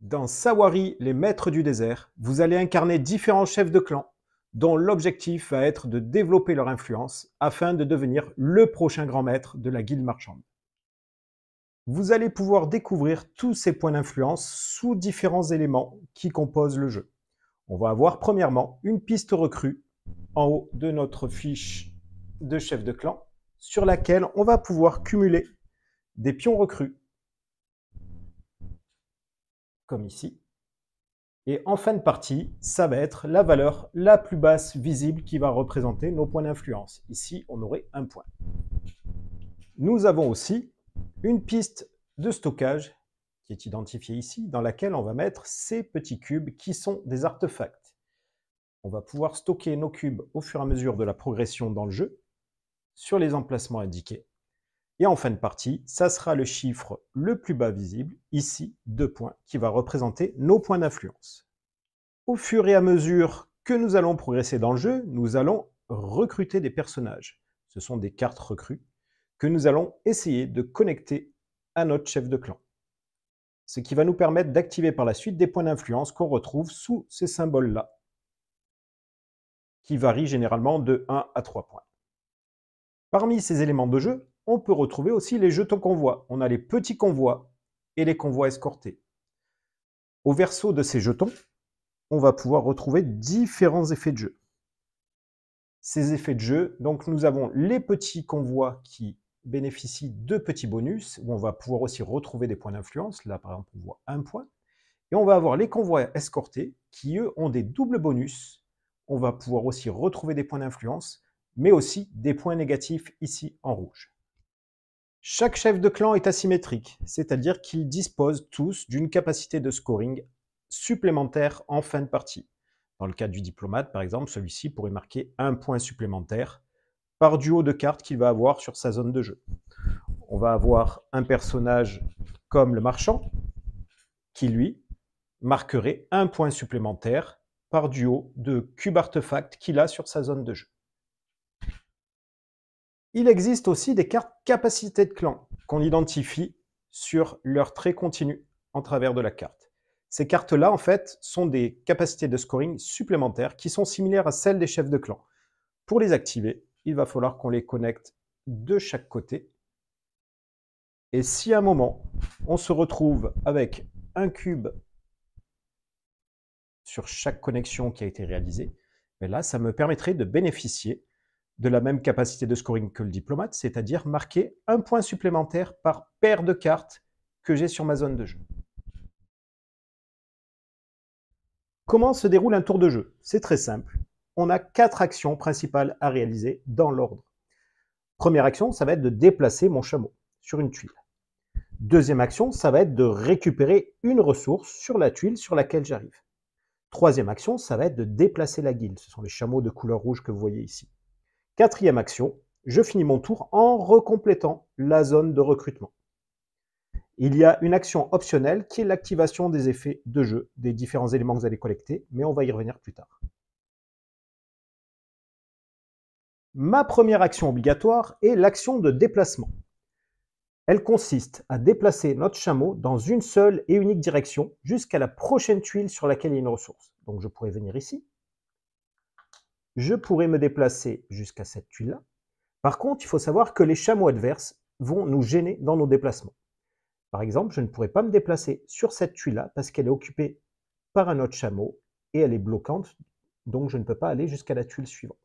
Dans Sawari, les maîtres du désert, vous allez incarner différents chefs de clan dont l'objectif va être de développer leur influence afin de devenir le prochain grand maître de la guilde marchande. Vous allez pouvoir découvrir tous ces points d'influence sous différents éléments qui composent le jeu. On va avoir premièrement une piste recrue en haut de notre fiche de chef de clan sur laquelle on va pouvoir cumuler des pions recrues comme ici. Et en fin de partie, ça va être la valeur la plus basse visible qui va représenter nos points d'influence. Ici, on aurait un point. Nous avons aussi une piste de stockage qui est identifiée ici, dans laquelle on va mettre ces petits cubes qui sont des artefacts. On va pouvoir stocker nos cubes au fur et à mesure de la progression dans le jeu, sur les emplacements indiqués. Et en fin de partie, ça sera le chiffre le plus bas visible, ici, 2 points, qui va représenter nos points d'influence. Au fur et à mesure que nous allons progresser dans le jeu, nous allons recruter des personnages. Ce sont des cartes recrues que nous allons essayer de connecter à notre chef de clan. Ce qui va nous permettre d'activer par la suite des points d'influence qu'on retrouve sous ces symboles-là, qui varient généralement de 1 à 3 points. Parmi ces éléments de jeu, on peut retrouver aussi les jetons convois. On a les petits convois et les convois escortés. Au verso de ces jetons, on va pouvoir retrouver différents effets de jeu. Ces effets de jeu, donc nous avons les petits convois qui bénéficient de petits bonus, où on va pouvoir aussi retrouver des points d'influence. Là, par exemple, on voit un point. Et on va avoir les convois escortés, qui eux ont des doubles bonus. On va pouvoir aussi retrouver des points d'influence, mais aussi des points négatifs ici en rouge. Chaque chef de clan est asymétrique, c'est-à-dire qu'ils disposent tous d'une capacité de scoring supplémentaire en fin de partie. Dans le cas du diplomate, par exemple, celui-ci pourrait marquer un point supplémentaire par duo de cartes qu'il va avoir sur sa zone de jeu. On va avoir un personnage comme le marchand, qui lui marquerait un point supplémentaire par duo de cubes artefacts qu'il a sur sa zone de jeu. Il existe aussi des cartes capacité de clan qu'on identifie sur leur trait continu en travers de la carte. Ces cartes-là, en fait, sont des capacités de scoring supplémentaires qui sont similaires à celles des chefs de clan. Pour les activer, il va falloir qu'on les connecte de chaque côté. Et si à un moment, on se retrouve avec un cube sur chaque connexion qui a été réalisée, là, ça me permettrait de bénéficier de la même capacité de scoring que le diplomate, c'est-à-dire marquer un point supplémentaire par paire de cartes que j'ai sur ma zone de jeu. Comment se déroule un tour de jeu? C'est très simple. On a 4 actions principales à réaliser dans l'ordre. Première action, ça va être de déplacer mon chameau sur une tuile. Deuxième action, ça va être de récupérer une ressource sur la tuile sur laquelle j'arrive. Troisième action, ça va être de déplacer la guilde. Ce sont les chameaux de couleur rouge que vous voyez ici. Quatrième action, je finis mon tour en recomplétant la zone de recrutement. Il y a une action optionnelle qui est l'activation des effets de jeu, des différents éléments que vous allez collecter, mais on va y revenir plus tard. Ma première action obligatoire est l'action de déplacement. Elle consiste à déplacer notre chameau dans une seule et unique direction jusqu'à la prochaine tuile sur laquelle il y a une ressource. Donc je pourrais venir ici. Je pourrais me déplacer jusqu'à cette tuile-là. Par contre, il faut savoir que les chameaux adverses vont nous gêner dans nos déplacements. Par exemple, je ne pourrais pas me déplacer sur cette tuile-là parce qu'elle est occupée par un autre chameau et elle est bloquante, donc je ne peux pas aller jusqu'à la tuile suivante.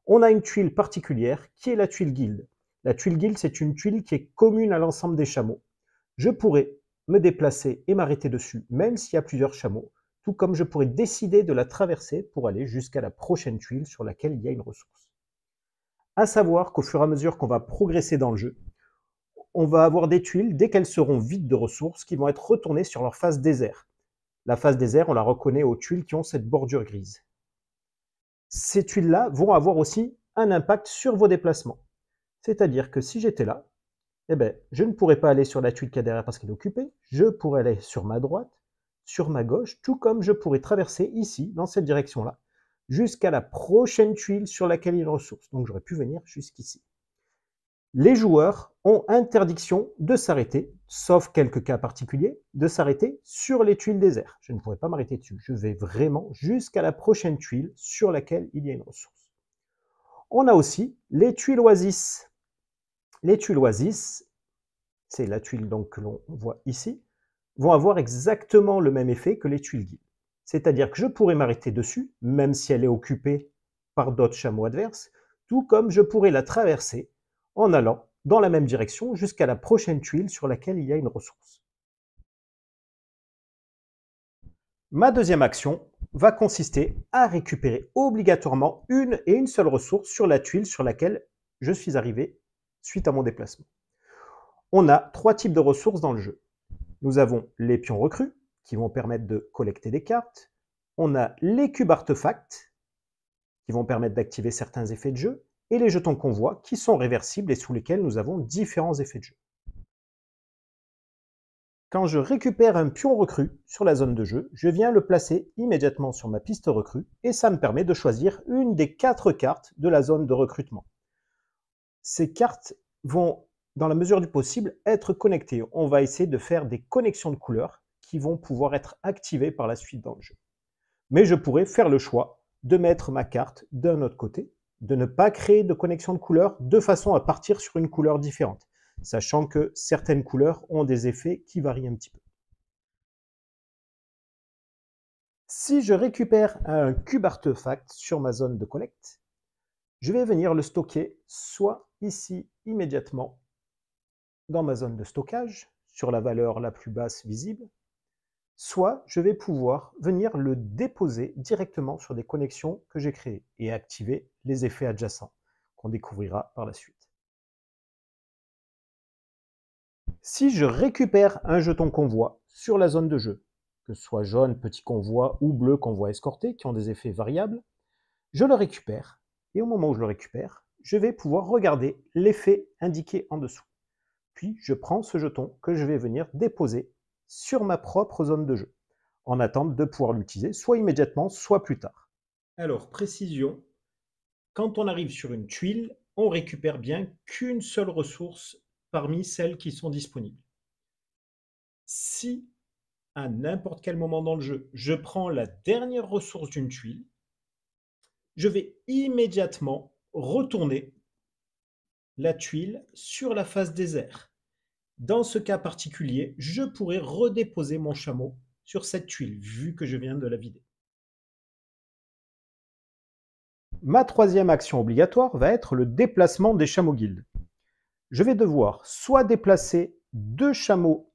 On a une tuile particulière qui est la tuile guilde. La tuile guilde, c'est une tuile qui est commune à l'ensemble des chameaux. Je pourrais me déplacer et m'arrêter dessus, même s'il y a plusieurs chameaux, tout comme je pourrais décider de la traverser pour aller jusqu'à la prochaine tuile sur laquelle il y a une ressource. À savoir qu'au fur et à mesure qu'on va progresser dans le jeu, on va avoir des tuiles, dès qu'elles seront vides de ressources, qui vont être retournées sur leur face désert. La face désert, on la reconnaît aux tuiles qui ont cette bordure grise. Ces tuiles-là vont avoir aussi un impact sur vos déplacements. C'est-à-dire que si j'étais là, je ne pourrais pas aller sur la tuile qui est derrière parce qu'elle est occupée, je pourrais aller sur ma droite, sur ma gauche, tout comme je pourrais traverser ici, dans cette direction-là, jusqu'à la prochaine tuile sur laquelle il y a une ressource. Donc j'aurais pu venir jusqu'ici. Les joueurs ont interdiction de s'arrêter, sauf quelques cas particuliers, de s'arrêter sur les tuiles désert. Je ne pourrai pas m'arrêter dessus. Je vais vraiment jusqu'à la prochaine tuile sur laquelle il y a une ressource. On a aussi les tuiles oasis. Les tuiles oasis, c'est la tuile donc que l'on voit ici, vont avoir exactement le même effet que les tuiles guides. C'est-à-dire que je pourrais m'arrêter dessus, même si elle est occupée par d'autres chameaux adverses, tout comme je pourrais la traverser en allant dans la même direction jusqu'à la prochaine tuile sur laquelle il y a une ressource. Ma deuxième action va consister à récupérer obligatoirement une et une seule ressource sur la tuile sur laquelle je suis arrivé suite à mon déplacement. On a trois types de ressources dans le jeu. Nous avons les pions recrues, qui vont permettre de collecter des cartes. On a les cubes artefacts, qui vont permettre d'activer certains effets de jeu, et les jetons convoi, qui sont réversibles et sous lesquels nous avons différents effets de jeu. Quand je récupère un pion recrue sur la zone de jeu, je viens le placer immédiatement sur ma piste recrue, et ça me permet de choisir une des 4 cartes de la zone de recrutement. Ces cartes vont, dans la mesure du possible, être connectées. On va essayer de faire des connexions de couleurs qui vont pouvoir être activées par la suite dans le jeu. Mais je pourrais faire le choix de mettre ma carte d'un autre côté, de ne pas créer de connexion de couleurs de façon à partir sur une couleur différente, sachant que certaines couleurs ont des effets qui varient un petit peu. Si je récupère un cube artefact sur ma zone de collecte, je vais venir le stocker soit ici immédiatement dans ma zone de stockage, sur la valeur la plus basse visible, soit je vais pouvoir venir le déposer directement sur des connexions que j'ai créées et activer les effets adjacents qu'on découvrira par la suite. Si je récupère un jeton convoi sur la zone de jeu, que ce soit jaune, petit convoi ou bleu convoi escorté, qui ont des effets variables, je le récupère et au moment où je le récupère, je vais pouvoir regarder l'effet indiqué en dessous. Puis je prends ce jeton que je vais venir déposer sur ma propre zone de jeu, en attente de pouvoir l'utiliser soit immédiatement, soit plus tard. Alors, précision, quand on arrive sur une tuile, on récupère bien qu'une seule ressource parmi celles qui sont disponibles. Si, à n'importe quel moment dans le jeu, je prends la dernière ressource d'une tuile, je vais immédiatement retourner la tuile sur la face désert. Dans ce cas particulier, je pourrais redéposer mon chameau sur cette tuile, vu que je viens de la vider. Ma troisième action obligatoire va être le déplacement des chameaux guildes. Je vais devoir soit déplacer 2 chameaux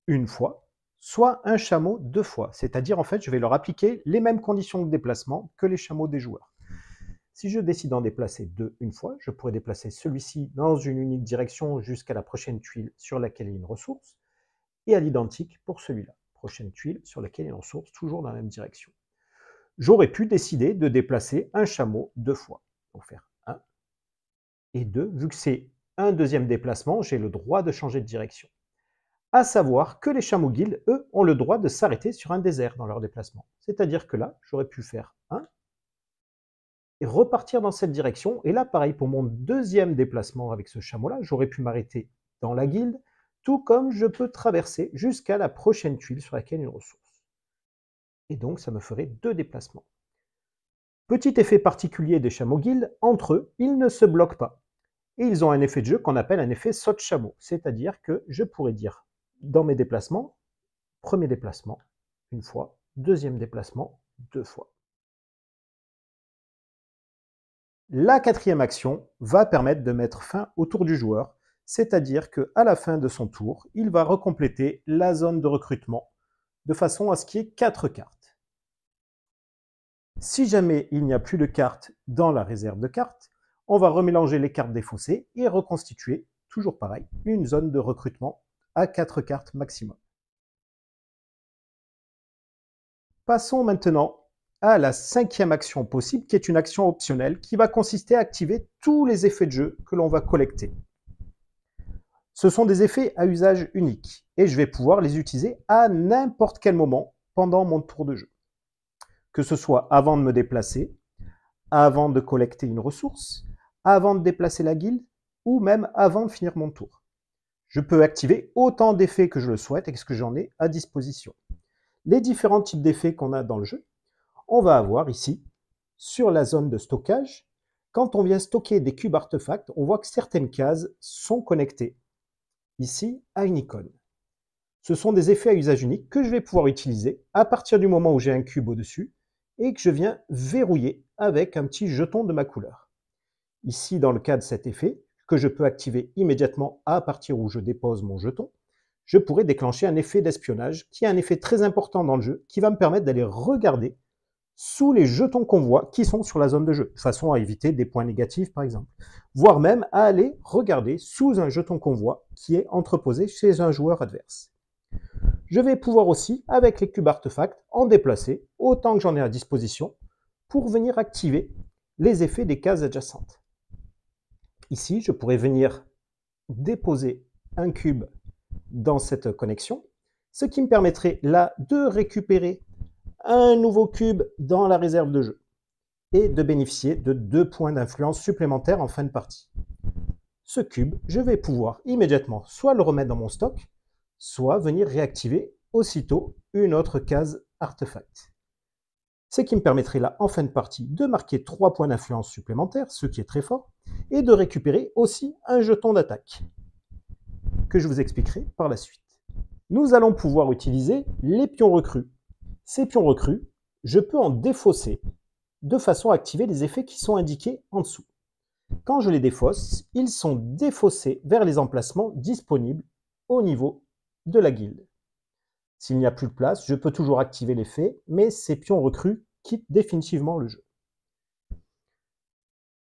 une fois, soit un chameau 2 fois. C'est-à-dire, en fait, je vais leur appliquer les mêmes conditions de déplacement que les chameaux des joueurs. Si je décide d'en déplacer 2 une fois, je pourrais déplacer celui-ci dans une unique direction jusqu'à la prochaine tuile sur laquelle il y a une ressource, et à l'identique pour celui-là. Prochaine tuile sur laquelle il y a une ressource, toujours dans la même direction. J'aurais pu décider de déplacer un chameau 2 fois. Donc faire 1 et 2. Vu que c'est un deuxième déplacement, j'ai le droit de changer de direction. À savoir que les chameaux guildes, eux, ont le droit de s'arrêter sur un désert dans leur déplacement. C'est-à-dire que là, j'aurais pu faire 1 et repartir dans cette direction. Et là, pareil, pour mon deuxième déplacement avec ce chameau-là, j'aurais pu m'arrêter dans la guilde, tout comme je peux traverser jusqu'à la prochaine tuile sur laquelle il y a une ressource. Et donc, ça me ferait 2 déplacements. Petit effet particulier des chameaux guildes, entre eux, ils ne se bloquent pas. Et ils ont un effet de jeu qu'on appelle un effet saute-chameau. C'est-à-dire que je pourrais dire, dans mes déplacements, premier déplacement, une fois, deuxième déplacement, 2 fois. La quatrième action va permettre de mettre fin au tour du joueur, c'est-à-dire qu'à la fin de son tour, il va recompléter la zone de recrutement de façon à ce qu'il y ait 4 cartes. Si jamais il n'y a plus de cartes dans la réserve de cartes, on va remélanger les cartes défaussées et reconstituer, toujours pareil, une zone de recrutement à 4 cartes maximum. Passons maintenant à la cinquième action possible, qui est une action optionnelle, qui va consister à activer tous les effets de jeu que l'on va collecter. Ce sont des effets à usage unique, et je vais pouvoir les utiliser à n'importe quel moment pendant mon tour de jeu. Que ce soit avant de me déplacer, avant de collecter une ressource, avant de déplacer la guilde, ou même avant de finir mon tour. Je peux activer autant d'effets que je le souhaite et que j'en ai à disposition. Les différents types d'effets qu'on a dans le jeu, on va avoir ici, sur la zone de stockage, quand on vient stocker des cubes artefacts, on voit que certaines cases sont connectées, ici, à une icône. Ce sont des effets à usage unique que je vais pouvoir utiliser à partir du moment où j'ai un cube au-dessus et que je viens verrouiller avec un petit jeton de ma couleur. Ici, dans le cas de cet effet, que je peux activer immédiatement à partir où je dépose mon jeton, je pourrais déclencher un effet d'espionnage qui est un effet très important dans le jeu qui va me permettre d'aller regarder sous les jetons qu'on voit qui sont sur la zone de jeu, de façon à éviter des points négatifs par exemple, voire même à aller regarder sous un jeton qu'on voit qui est entreposé chez un joueur adverse. Je vais pouvoir aussi, avec les cubes artefacts, en déplacer autant que j'en ai à disposition pour venir activer les effets des cases adjacentes. Ici, je pourrais venir déposer un cube dans cette connexion, ce qui me permettrait là de récupérer un nouveau cube dans la réserve de jeu et de bénéficier de 2 points d'influence supplémentaires en fin de partie. Ce cube, je vais pouvoir immédiatement soit le remettre dans mon stock, soit venir réactiver aussitôt une autre case artefact. Ce qui me permettrait là, en fin de partie, de marquer 3 points d'influence supplémentaires, ce qui est très fort, et de récupérer aussi un jeton d'attaque, que je vous expliquerai par la suite. Nous allons pouvoir utiliser les pions recrues. Ces pions recrues, je peux en défausser de façon à activer les effets qui sont indiqués en dessous. Quand je les défausse, ils sont défaussés vers les emplacements disponibles au niveau de la guilde. S'il n'y a plus de place, je peux toujours activer l'effet, mais ces pions recrues quittent définitivement le jeu.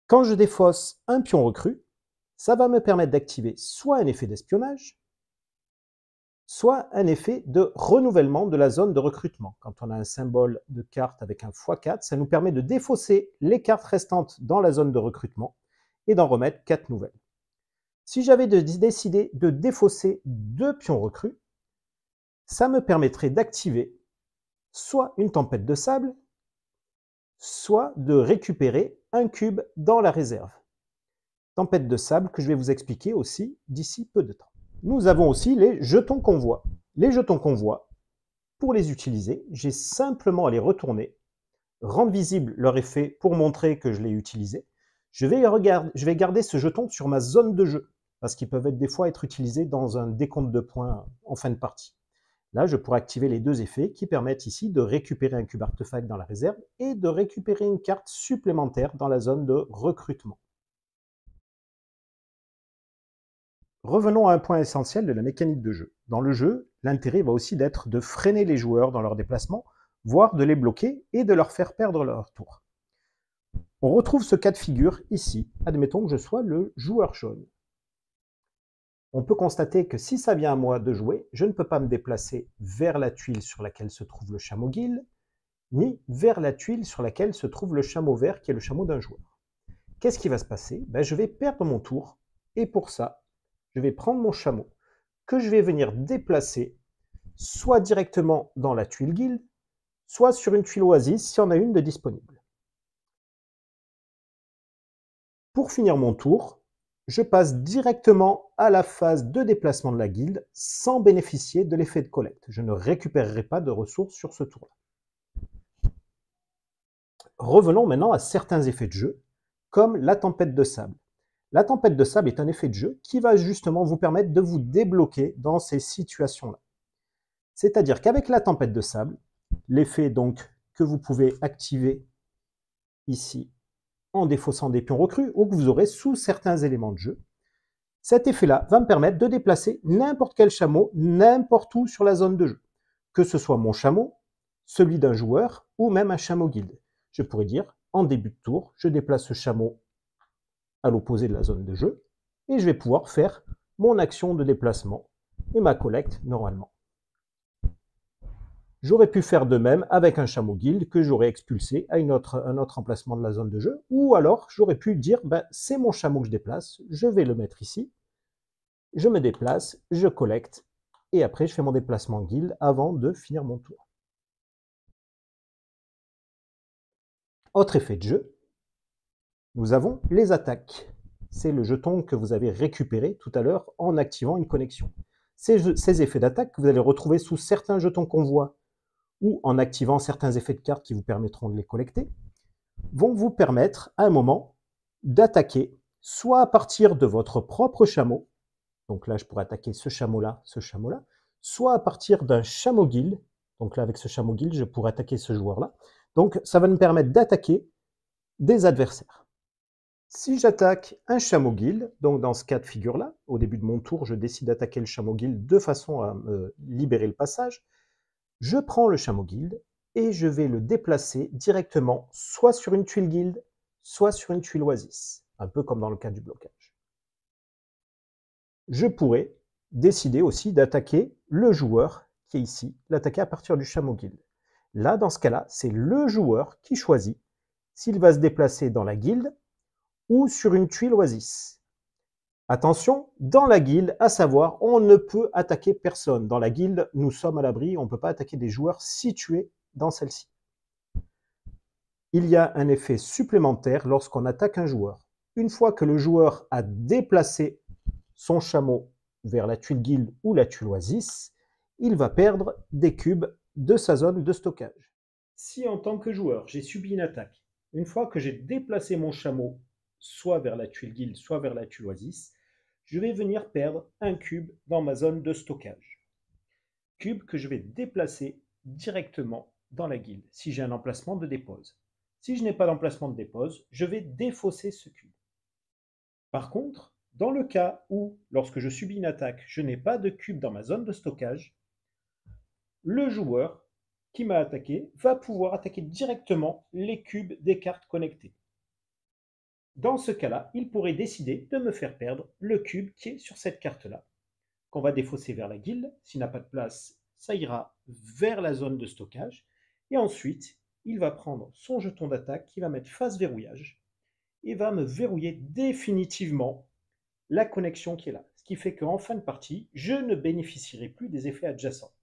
Quand je défausse un pion recrue, ça va me permettre d'activer soit un effet d'espionnage, soit un effet de renouvellement de la zone de recrutement. Quand on a un symbole de carte avec un x4, ça nous permet de défausser les cartes restantes dans la zone de recrutement et d'en remettre 4 nouvelles. Si j'avais décidé de défausser 2 pions recrues, ça me permettrait d'activer soit une tempête de sable, soit de récupérer un cube dans la réserve. Tempête de sable que je vais vous expliquer aussi d'ici peu de temps. Nous avons aussi les jetons convoi. Les jetons convoi, pour les utiliser, j'ai simplement à les retourner, rendre visible leur effet pour montrer que je l'ai utilisé. Je vais garder ce jeton sur ma zone de jeu, parce qu'ils peuvent des fois être utilisés dans un décompte de points en fin de partie. Là, je pourrais activer les 2 effets qui permettent ici de récupérer un cube artefact dans la réserve et de récupérer une carte supplémentaire dans la zone de recrutement. Revenons à un point essentiel de la mécanique de jeu. Dans le jeu, l'intérêt va aussi d'être de freiner les joueurs dans leur déplacement, voire de les bloquer et de leur faire perdre leur tour. On retrouve ce cas de figure ici. Admettons que je sois le joueur jaune. On peut constater que si ça vient à moi de jouer, je ne peux pas me déplacer vers la tuile sur laquelle se trouve le chameau guilde, ni vers la tuile sur laquelle se trouve le chameau vert qui est le chameau d'un joueur. Qu'est-ce qui va se passer? Je vais perdre mon tour, et pour ça, je vais prendre mon chameau, que je vais venir déplacer, soit directement dans la tuile guilde, soit sur une tuile oasis, s'il y en a une de disponible. Pour finir mon tour, je passe directement à la phase de déplacement de la guilde sans bénéficier de l'effet de collecte. Je ne récupérerai pas de ressources sur ce tour-là. Revenons maintenant à certains effets de jeu, comme la tempête de sable. La tempête de sable est un effet de jeu qui va justement vous permettre de vous débloquer dans ces situations-là. C'est-à-dire qu'avec la tempête de sable, l'effet donc que vous pouvez activer ici en défaussant des pions recrues ou que vous aurez sous certains éléments de jeu, cet effet-là va me permettre de déplacer n'importe quel chameau, n'importe où sur la zone de jeu. Que ce soit mon chameau, celui d'un joueur ou même un chameau guilde. Je pourrais dire, en début de tour, je déplace ce chameau à l'opposé de la zone de jeu et je vais pouvoir faire mon action de déplacement et ma collecte normalement. J'aurais pu faire de même avec un chameau guilde que j'aurais expulsé à un autre emplacement de la zone de jeu, ou alors j'aurais pu dire, c'est mon chameau que je déplace, je vais le mettre ici, je me déplace, je collecte, et après je fais mon déplacement guilde avant de finir mon tour. Autre effet de jeu, nous avons les attaques. c'est le jeton que vous avez récupéré tout à l'heure en activant une connexion. Ces effets d'attaque que vous allez retrouver sous certains jetons convoi ou en activant certains effets de cartes qui vous permettront de les collecter, vont vous permettre à un moment d'attaquer soit à partir de votre propre chameau, donc là je pourrais attaquer ce chameau-là, soit à partir d'un chameau guild, donc là avec ce chameau guild je pourrais attaquer ce joueur-là. Donc ça va me permettre d'attaquer des adversaires. Si j'attaque un chameau guild, donc dans ce cas de figure-là, au début de mon tour, je décide d'attaquer le chameau guild de façon à me libérer le passage, je prends le chameau guild et je vais le déplacer directement soit sur une tuile guild, soit sur une tuile oasis, un peu comme dans le cas du blocage. Je pourrais décider aussi d'attaquer le joueur qui est ici, l'attaquer à partir du chameau guild. Là, dans ce cas-là, c'est le joueur qui choisit s'il va se déplacer dans la guilde ou sur une tuile oasis. Attention, dans la guilde, à savoir, on ne peut attaquer personne. Dans la guilde, nous sommes à l'abri, on ne peut pas attaquer des joueurs situés dans celle-ci. Il y a un effet supplémentaire lorsqu'on attaque un joueur. Une fois que le joueur a déplacé son chameau vers la tuile guilde ou la tuile oasis, il va perdre des cubes de sa zone de stockage. Si en tant que joueur, j'ai subi une attaque, une fois que j'ai déplacé mon chameau soit vers la tuile guild, soit vers la tuile oasis, je vais venir perdre un cube dans ma zone de stockage. Cube que je vais déplacer directement dans la guilde, si j'ai un emplacement de dépose. Si je n'ai pas d'emplacement de dépose, je vais défausser ce cube. Par contre, dans le cas où, lorsque je subis une attaque, je n'ai pas de cube dans ma zone de stockage, le joueur qui m'a attaqué va pouvoir attaquer directement les cubes des cartes connectées. Dans ce cas-là, il pourrait décider de me faire perdre le cube qui est sur cette carte-là, qu'on va défausser vers la guilde. S'il n'a pas de place, ça ira vers la zone de stockage. Et ensuite, il va prendre son jeton d'attaque qui va mettre face verrouillage et va me verrouiller définitivement la connexion qui est là. Ce qui fait qu'en fin de partie, je ne bénéficierai plus des effets adjacents.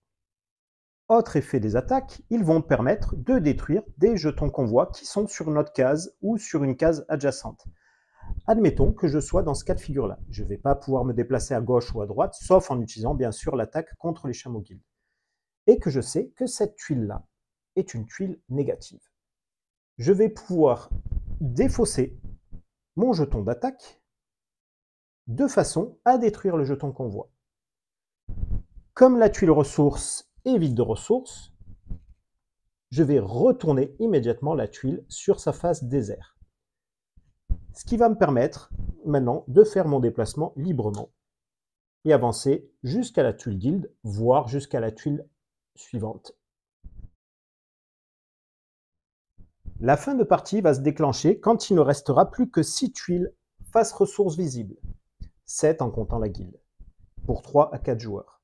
Autre effet des attaques, ils vont permettre de détruire des jetons convoi qui sont sur notre case ou sur une case adjacente. Admettons que je sois dans ce cas de figure-là. Je ne vais pas pouvoir me déplacer à gauche ou à droite, sauf en utilisant bien sûr l'attaque contre les chameaux guild. Et que je sais que cette tuile-là est une tuile négative. Je vais pouvoir défausser mon jeton d'attaque de façon à détruire le jeton convoi. Comme la tuile ressource est vide de ressources, je vais retourner immédiatement la tuile sur sa face désert. Ce qui va me permettre maintenant de faire mon déplacement librement et avancer jusqu'à la tuile guild, voire jusqu'à la tuile suivante. La fin de partie va se déclencher quand il ne restera plus que 6 tuiles face ressources visibles, 7 en comptant la guilde, pour 3 à 4 joueurs.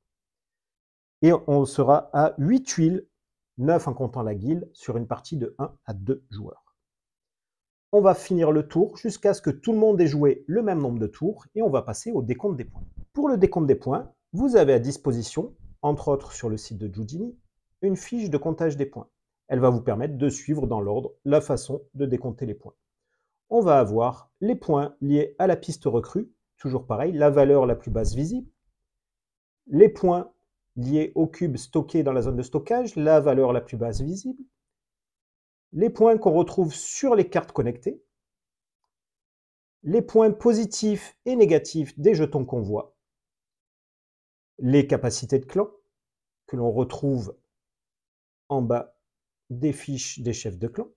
Et on sera à 8 tuiles, 9 en comptant la guilde, sur une partie de 1 à 2 joueurs. On va finir le tour jusqu'à ce que tout le monde ait joué le même nombre de tours et on va passer au décompte des points. Pour le décompte des points, vous avez à disposition, entre autres sur le site de Joujini, une fiche de comptage des points. Elle va vous permettre de suivre dans l'ordre la façon de décompter les points. On va avoir les points liés à la piste recrue, toujours pareil, la valeur la plus basse visible, les points liés au cube stocké dans la zone de stockage, la valeur la plus basse visible, les points qu'on retrouve sur les cartes connectées, les points positifs et négatifs des jetons convoi, les capacités de clan que l'on retrouve en bas des fiches des chefs de clan,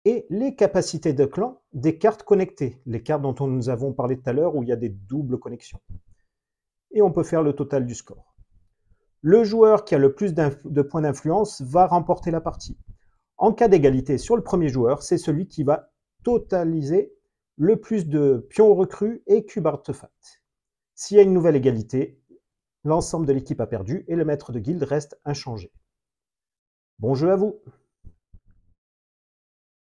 et les capacités de clan des cartes connectées, les cartes dont nous avons parlé tout à l'heure où il y a des doubles connexions. Et on peut faire le total du score. Le joueur qui a le plus de points d'influence va remporter la partie. En cas d'égalité sur le premier joueur, c'est celui qui va totaliser le plus de pions recrues et cubes artefacts. S'il y a une nouvelle égalité, l'ensemble de l'équipe a perdu et le maître de guilde reste inchangé. Bon jeu à vous!